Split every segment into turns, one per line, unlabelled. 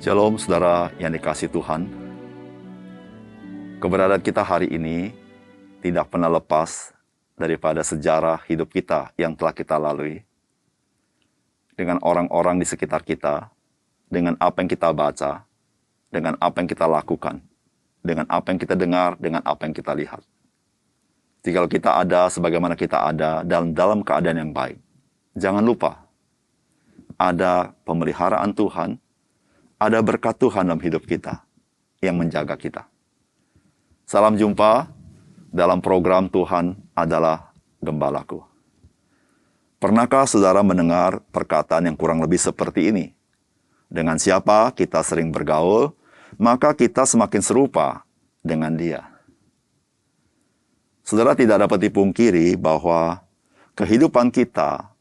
Shalom saudara yang dikasihi Tuhan. Keberadaan kita hari ini tidak pernah lepas daripada sejarah hidup kita yang telah kita lalui. Dengan orang-orang di sekitar kita, dengan apa yang kita baca, dengan apa yang kita lakukan, dengan apa yang kita dengar, dengan apa yang kita lihat. Jikalau kita ada sebagaimana kita ada dalam keadaan yang baik, jangan lupa ada pemeliharaan Tuhan, ada berkat Tuhan dalam hidup kita yang menjaga kita. Salam jumpa dalam program Tuhan adalah Gembalaku. Pernahkah saudara mendengar perkataan yang kurang lebih seperti ini? Dengan siapa kita sering bergaul, maka kita semakin serupa dengan dia. Saudara tidak dapat dipungkiri bahwa kehidupan kita,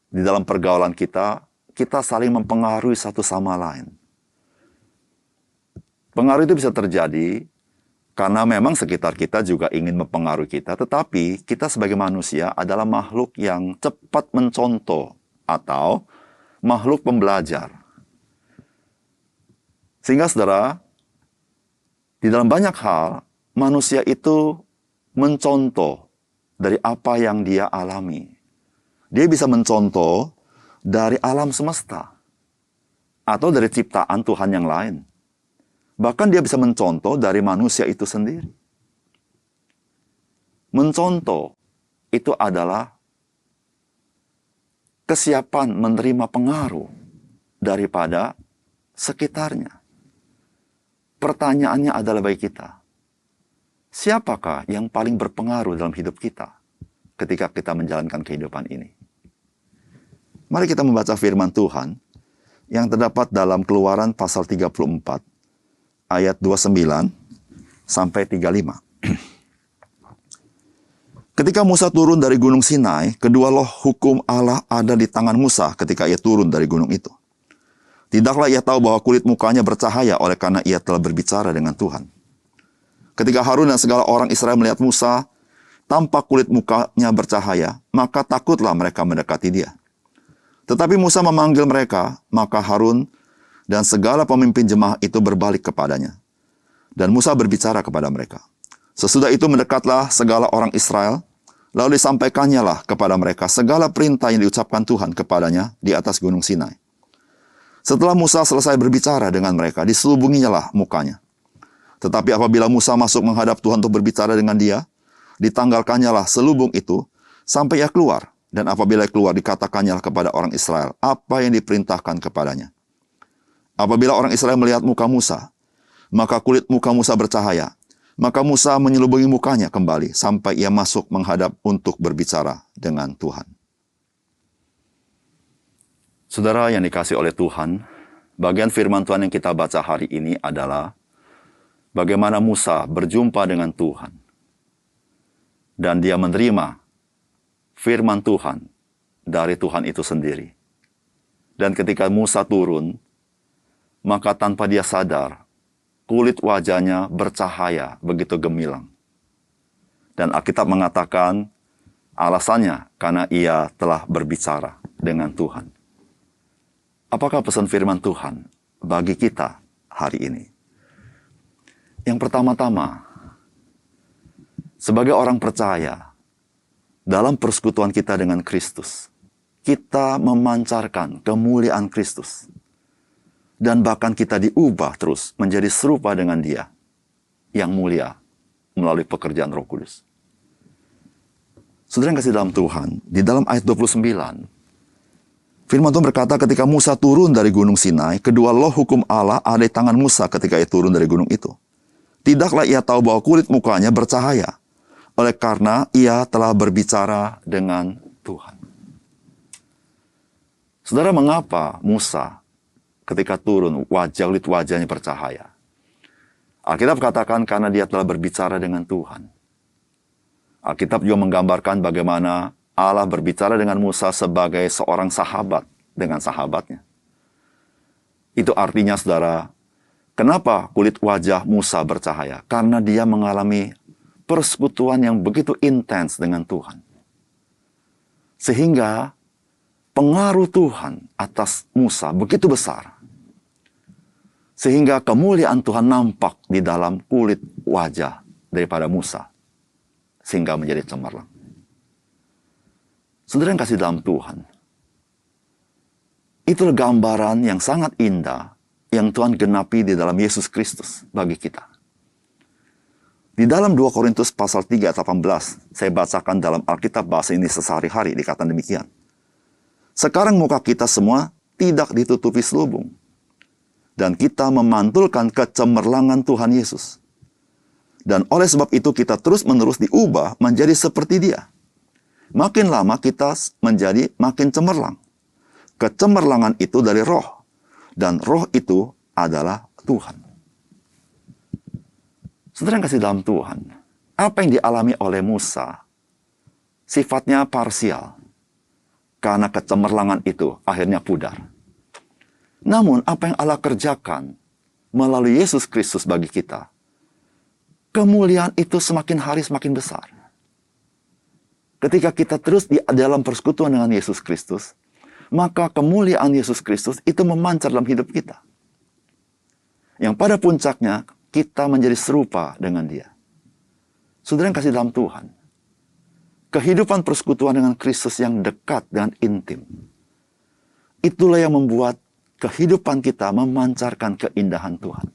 di dalam pergaulan kita saling mempengaruhi satu sama lain. Pengaruh itu bisa terjadi karena memang sekitar kita juga ingin mempengaruhi kita, tetapi kita sebagai manusia adalah makhluk yang cepat mencontoh atau makhluk pembelajar. Sehingga saudara, di dalam banyak hal, manusia itu mencontoh dari apa yang dia alami. Dia bisa mencontoh dari alam semesta atau dari ciptaan Tuhan yang lain. Bahkan dia bisa mencontoh dari manusia itu sendiri. Mencontoh itu adalah kesiapan menerima pengaruh daripada sekitarnya. Pertanyaannya adalah bagi kita, siapakah yang paling berpengaruh dalam hidup kita ketika kita menjalankan kehidupan ini? Mari kita membaca firman Tuhan yang terdapat dalam Keluaran pasal 34 ayat 29 sampai 35. Ketika Musa turun dari gunung Sinai, kedua loh hukum Allah ada di tangan Musa ketika ia turun dari gunung itu. Tidaklah ia tahu bahwa kulit mukanya bercahaya oleh karena ia telah berbicara dengan Tuhan. Ketika Harun dan segala orang Israel melihat Musa, tampak kulit mukanya bercahaya, maka takutlah mereka mendekati dia. Tetapi Musa memanggil mereka, maka Harun dan segala pemimpin jemaah itu berbalik kepadanya. Dan Musa berbicara kepada mereka. Sesudah itu mendekatlah segala orang Israel, lalu disampaikannya lah kepada mereka segala perintah yang diucapkan Tuhan kepadanya di atas gunung Sinai. Setelah Musa selesai berbicara dengan mereka, diselubunginya lah mukanya. Tetapi apabila Musa masuk menghadap Tuhan untuk berbicara dengan dia, ditanggalkannya lah selubung itu sampai ia keluar. Dan apabila keluar, dikatakannya kepada orang Israel apa yang diperintahkan kepadanya. Apabila orang Israel melihat muka Musa, maka kulit muka Musa bercahaya. Maka Musa menyelubungi mukanya kembali sampai ia masuk menghadap untuk berbicara dengan Tuhan. Saudara yang dikasihi oleh Tuhan, bagian firman Tuhan yang kita baca hari ini adalah bagaimana Musa berjumpa dengan Tuhan. Dan dia menerima firman Tuhan dari Tuhan itu sendiri. Dan ketika Musa turun, maka tanpa dia sadar, kulit wajahnya bercahaya begitu gemilang. Dan Alkitab mengatakan alasannya karena ia telah berbicara dengan Tuhan. Apakah pesan firman Tuhan bagi kita hari ini? Yang pertama-tama, sebagai orang percaya, dalam persekutuan kita dengan Kristus, kita memancarkan kemuliaan Kristus. Dan bahkan kita diubah terus menjadi serupa dengan Dia yang mulia melalui pekerjaan Roh Kudus. Saudara yang kasih dalam Tuhan, di dalam ayat 29, firman Tuhan berkata ketika Musa turun dari gunung Sinai, kedua loh hukum Allah ada di tangan Musa ketika ia turun dari gunung itu. Tidaklah ia tahu bahwa kulit mukanya bercahaya, oleh karena ia telah berbicara dengan Tuhan. Saudara, mengapa Musa ketika turun kulit wajahnya bercahaya? Alkitab katakan karena dia telah berbicara dengan Tuhan. Alkitab juga menggambarkan bagaimana Allah berbicara dengan Musa sebagai seorang sahabat dengan sahabatnya. Itu artinya saudara, kenapa kulit wajah Musa bercahaya? Karena dia mengalami persekutuan yang begitu intens dengan Tuhan. Sehingga pengaruh Tuhan atas Musa begitu besar. Sehingga kemuliaan Tuhan nampak di dalam kulit wajah daripada Musa, sehingga menjadi cemerlang. Saudara yang kasih dalam Tuhan, itulah gambaran yang sangat indah yang Tuhan genapi di dalam Yesus Kristus bagi kita. Di dalam 2 Korintus pasal 3 ayat 18, saya bacakan dalam Alkitab bahasa Indonesia sehari-hari, dikatakan demikian. Sekarang muka kita semua tidak ditutupi selubung, dan kita memantulkan kecemerlangan Tuhan Yesus. Dan oleh sebab itu kita terus-menerus diubah menjadi seperti Dia. Makin lama kita menjadi makin cemerlang. Kecemerlangan itu dari roh, dan roh itu adalah Tuhan. Saudara yang kasih dalam Tuhan, apa yang dialami oleh Musa sifatnya parsial, karena kecemerlangan itu akhirnya pudar. Namun apa yang Allah kerjakan melalui Yesus Kristus bagi kita, kemuliaan itu semakin hari semakin besar. Ketika kita terus di dalam persekutuan dengan Yesus Kristus, maka kemuliaan Yesus Kristus itu memancar dalam hidup kita. Yang pada puncaknya, kita menjadi serupa dengan Dia. Saudara yang kasih dalam Tuhan, kehidupan persekutuan dengan Kristus yang dekat dan intim, itulah yang membuat kehidupan kita memancarkan keindahan Tuhan.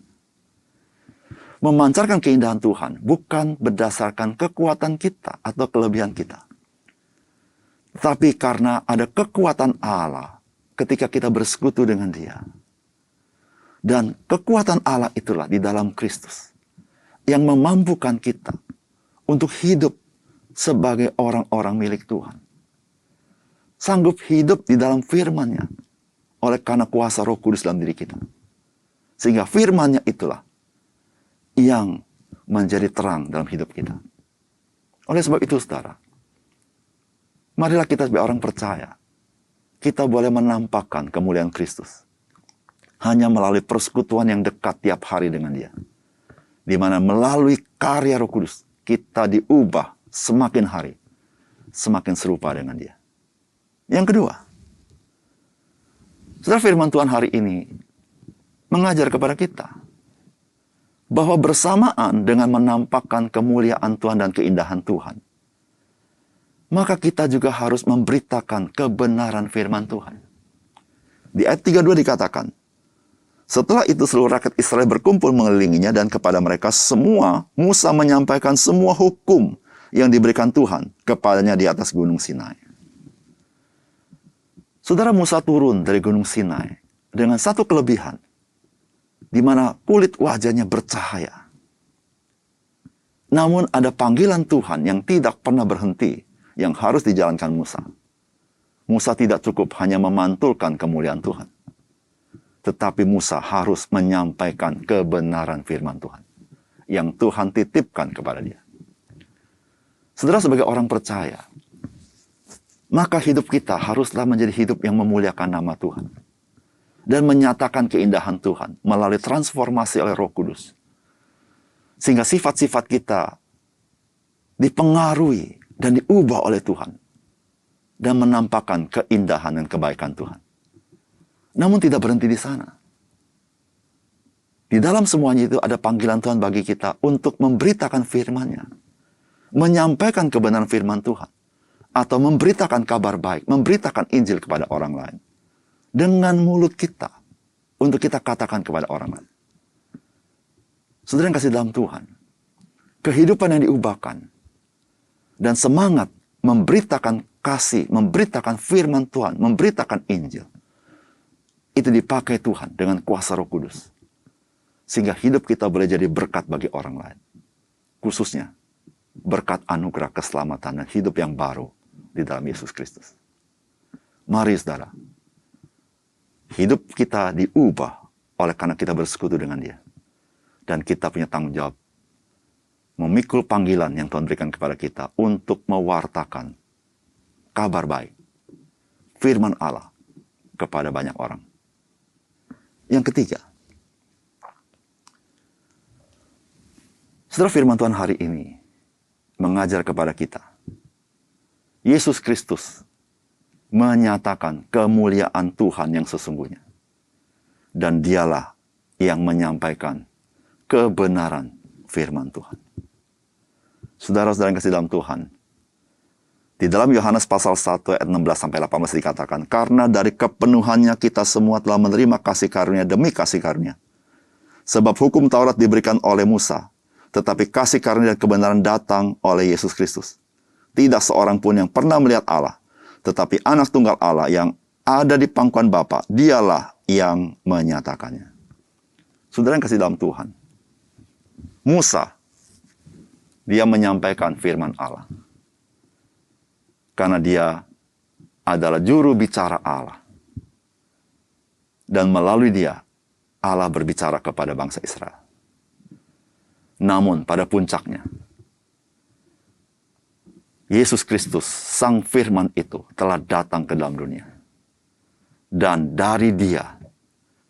Memancarkan keindahan Tuhan bukan berdasarkan kekuatan kita atau kelebihan kita, tapi karena ada kekuatan Allah ketika kita bersekutu dengan Dia. Dan kekuatan Allah itulah di dalam Kristus yang memampukan kita untuk hidup sebagai orang-orang milik Tuhan. Sanggup hidup di dalam firman-Nya oleh karena kuasa Roh Kudus dalam diri kita. Sehingga firman-Nya itulah yang menjadi terang dalam hidup kita. Oleh sebab itu, saudara, marilah kita sebagai orang percaya, kita boleh menampakkan kemuliaan Kristus hanya melalui persekutuan yang dekat tiap hari dengan Dia. Di mana melalui karya Roh Kudus, kita diubah semakin hari, semakin serupa dengan Dia. Yang kedua, saudara, firman Tuhan hari ini mengajar kepada kita bahwa bersamaan dengan menampakkan kemuliaan Tuhan dan keindahan Tuhan, maka kita juga harus memberitakan kebenaran firman Tuhan. Di ayat 32 dikatakan, setelah itu seluruh rakyat Israel berkumpul mengelilinginya, dan kepada mereka semua Musa menyampaikan semua hukum yang diberikan Tuhan kepadanya di atas gunung Sinai. Saudara, Musa turun dari gunung Sinai dengan satu kelebihan, di mana kulit wajahnya bercahaya. Namun ada panggilan Tuhan yang tidak pernah berhenti, yang harus dijalankan Musa. Musa tidak cukup hanya memantulkan kemuliaan Tuhan, tetapi Musa harus menyampaikan kebenaran firman Tuhan yang Tuhan titipkan kepada dia. Saudara, sebagai orang percaya, maka hidup kita haruslah menjadi hidup yang memuliakan nama Tuhan dan menyatakan keindahan Tuhan melalui transformasi oleh Roh Kudus, sehingga sifat-sifat kita dipengaruhi dan diubah oleh Tuhan dan menampakkan keindahan dan kebaikan Tuhan. Namun tidak berhenti di sana. Di dalam semuanya itu ada panggilan Tuhan bagi kita untuk memberitakan firman-Nya, menyampaikan kebenaran firman Tuhan, atau memberitakan kabar baik, memberitakan Injil kepada orang lain dengan mulut kita, untuk kita katakan kepada orang lain. Saudara yang kasih dalam Tuhan, kehidupan yang diubahkan dan semangat memberitakan kasih, memberitakan firman Tuhan, memberitakan Injil, itu dipakai Tuhan dengan kuasa Roh Kudus, sehingga hidup kita boleh jadi berkat bagi orang lain, khususnya berkat anugerah keselamatan dan hidup yang baru di dalam Yesus Kristus. Mari saudara, hidup kita diubah oleh karena kita bersekutu dengan Dia, dan kita punya tanggung jawab memikul panggilan yang Tuhan berikan kepada kita untuk mewartakan kabar baik, firman Allah kepada banyak orang. Yang ketiga, saudara, firman Tuhan hari ini mengajar kepada kita, Yesus Kristus menyatakan kemuliaan Tuhan yang sesungguhnya. Dan Dialah yang menyampaikan kebenaran firman Tuhan. Saudara-saudara yang kasih dalam Tuhan, di dalam Yohanes pasal 1 ayat 16-18 dikatakan, karena dari kepenuhannya kita semua telah menerima kasih karunia demi kasih karunia. Sebab hukum Taurat diberikan oleh Musa, tetapi kasih karunia dan kebenaran datang oleh Yesus Kristus. Tidak seorang pun yang pernah melihat Allah, tetapi anak tunggal Allah yang ada di pangkuan Bapa, dialah yang menyatakannya. Saudara yang kasih dalam Tuhan, Musa, dia menyampaikan firman Allah. Karena dia adalah juru bicara Allah. Dan melalui dia, Allah berbicara kepada bangsa Israel. Namun pada puncaknya, Yesus Kristus, Sang Firman itu telah datang ke dalam dunia. Dan dari dia,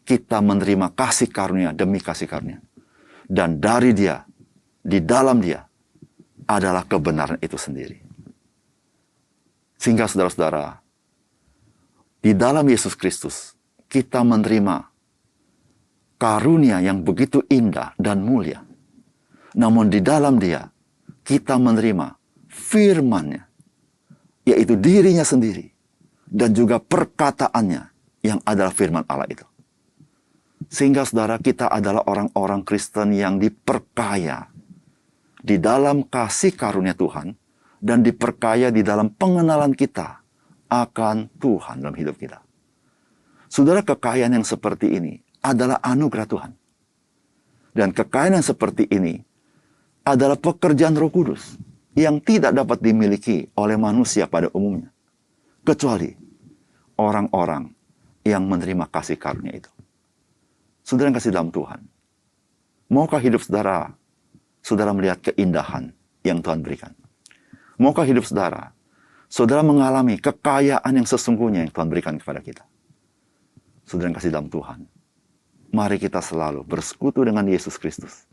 kita menerima kasih karunia demi kasih karunia. Dan dari dia, di dalam dia, adalah kebenaran itu sendiri. Sehingga saudara-saudara, di dalam Yesus Kristus, kita menerima karunia yang begitu indah dan mulia. Namun di dalam dia, kita menerima firman-Nya, yaitu dirinya sendiri, dan juga perkataannya yang adalah firman Allah itu. Sehingga saudara, kita adalah orang-orang Kristen yang diperkaya di dalam kasih karunia Tuhan, dan diperkaya di dalam pengenalan kita akan Tuhan dalam hidup kita. Saudara, kekayaan yang seperti ini adalah anugerah Tuhan. Dan kekayaan yang seperti ini adalah pekerjaan Roh Kudus yang tidak dapat dimiliki oleh manusia pada umumnya, kecuali orang-orang yang menerima kasih karunia itu. Saudara yang kasih dalam Tuhan, maukah hidup saudara melihat keindahan yang Tuhan berikan? Maukah hidup saudara mengalami kekayaan yang sesungguhnya yang Tuhan berikan kepada kita? Saudara yang kasih dalam Tuhan, mari kita selalu bersekutu dengan Yesus Kristus,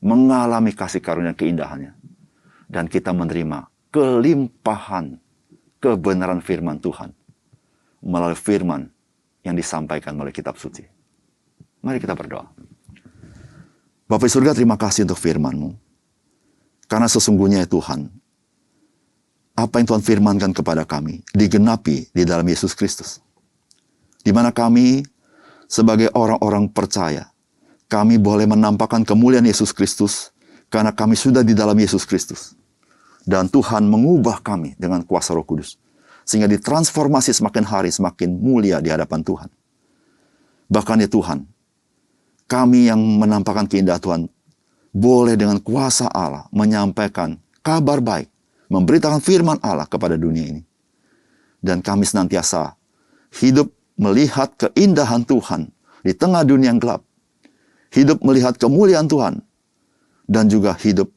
mengalami kasih karunia keindahannya, dan kita menerima kelimpahan kebenaran firman Tuhan melalui firman yang disampaikan melalui kitab suci. Mari kita berdoa. Bapa di surga, terima kasih untuk firman-Mu. Karena sesungguhnya ya Tuhan, apa yang Tuhan firmankan kepada kami digenapi di dalam Yesus Kristus. Di mana kami sebagai orang-orang percaya, kami boleh menampakkan kemuliaan Yesus Kristus karena kami sudah di dalam Yesus Kristus. Dan Tuhan mengubah kami dengan kuasa Roh Kudus, sehingga ditransformasi semakin hari semakin mulia di hadapan Tuhan. Bahkan ya Tuhan, kami yang menampakkan keindahan Tuhan, boleh dengan kuasa Allah menyampaikan kabar baik, memberitakan firman Allah kepada dunia ini. Dan kami senantiasa hidup melihat keindahan Tuhan di tengah dunia yang gelap. Hidup melihat kemuliaan Tuhan. Dan juga hidup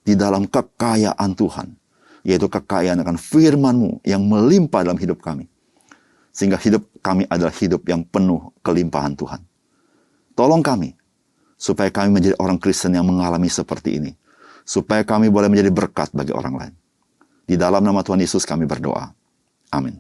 di dalam kekayaan Tuhan. Yaitu kekayaan akan firman-Mu yang melimpah dalam hidup kami. Sehingga hidup kami adalah hidup yang penuh kelimpahan Tuhan. Tolong kami, supaya kami menjadi orang Kristen yang mengalami seperti ini. Supaya kami boleh menjadi berkat bagi orang lain. Di dalam nama Tuhan Yesus kami berdoa. Amin.